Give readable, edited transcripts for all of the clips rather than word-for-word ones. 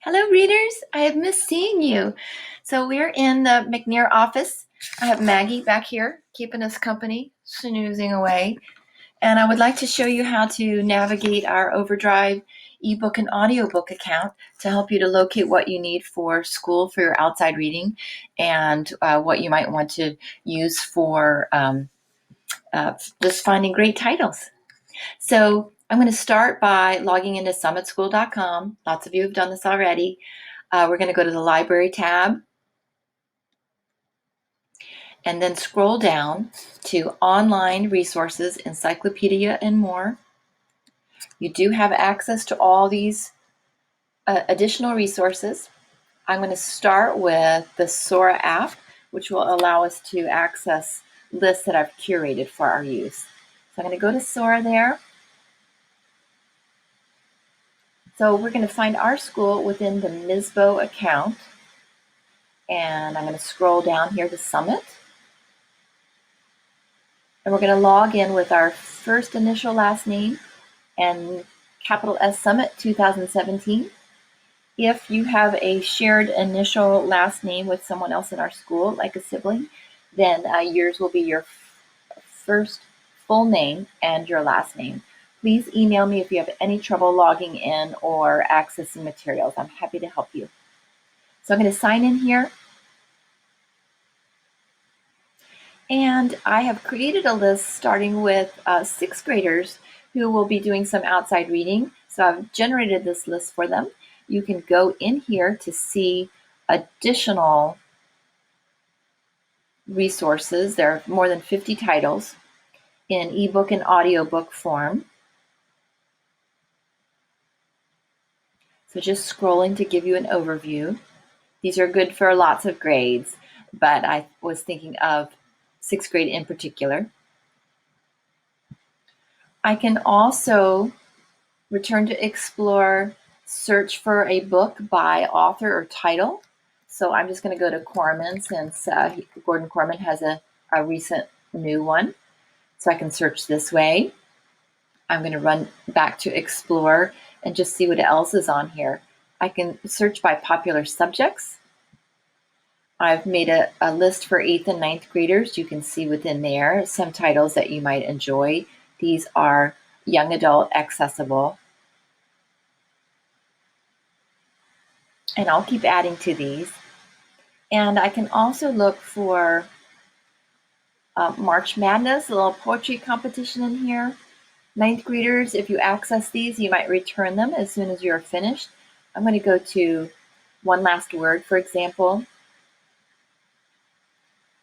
Hello, readers. I have missed seeing you. So we're in the McNair office. I have Maggie back here keeping us company, snoozing away. And I would like to show you how to navigate our Overdrive ebook and audiobook account to help you to locate what you need for school for your outside reading and what you might want to use for just finding great titles. So I'm going to start by logging into summitschool.com. Lots of you have done this already. We're going to go to the library tab and then scroll down to online resources, encyclopedia, and more. You do have access to all these additional resources. I'm going to start with the Sora app, which will allow us to access lists that I've curated for our use. So I'm going to go to Sora there. So we're going to find our school within the MSBO account. And I'm going to scroll down here to Summit. And we're going to log in with our first initial last name and capital S Summit 2017. If you have a shared initial last name with someone else in our school, like a sibling, then yours will be your first full name and your last name. Please email me if you have any trouble logging in or accessing materials. I'm happy to help you. So I'm going to sign in here. And I have created a list starting with sixth graders who will be doing some outside reading. So I've generated this list for them. You can go in here to see additional resources. There are more than 50 titles in ebook and audiobook form. So just scrolling to give you an overview. These are good for lots of grades, but I was thinking of sixth grade in particular. I can also return to Explore, search for a book by author or title. So I'm just going to go to Corman since Gordon Corman has a recent new one. So I can search this way. I'm going to run back to Explore and just see what else is on here. I can search by popular subjects. I've made a list for 8th and 9th graders. You can see within there some titles that you might enjoy. These are young adult accessible. And I'll keep adding to these. And I can also look for March Madness, a little poetry competition in here. 9th graders, if you access these, you might return them as soon as you're finished. I'm going to go to One Last Word, for example.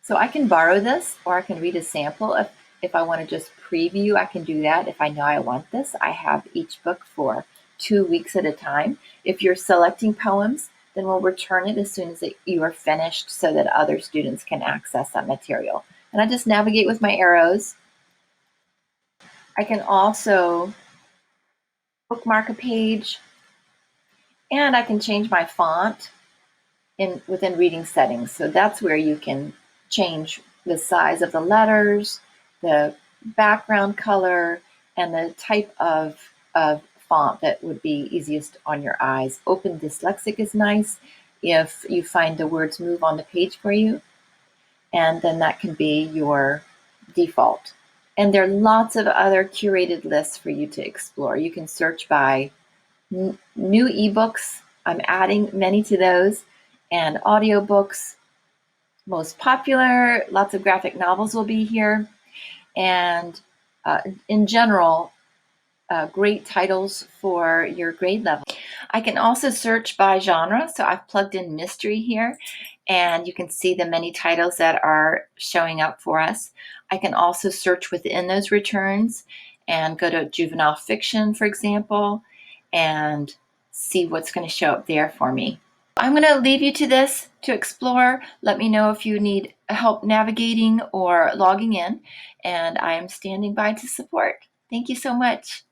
So I can borrow this, or I can read a sample. If I want to just preview, I can do that. If I know I want this, I have each book for 2 weeks at a time. If you're selecting poems, then we'll return it as soon as you are finished so that other students can access that material. And I just navigate with my arrows. I can also bookmark a page, and I can change my font within reading settings. So that's where you can change the size of the letters, the background color, and the type of font that would be easiest on your eyes. Open Dyslexic is nice if you find the words move on the page for you, and then that can be your default. And there are lots of other curated lists for you to explore. You can search by new ebooks. I'm adding many to those, and audiobooks. Most popular, lots of graphic novels will be here, and in general, great titles for your grade level. I can also search by genre, so I've plugged in mystery here, and you can see the many titles that are showing up for us. I can also search within those returns and go to juvenile fiction, for example, and see what's going to show up there for me. I'm going to leave you to this to explore. Let me know if you need help navigating or logging in, and I am standing by to support. Thank you so much.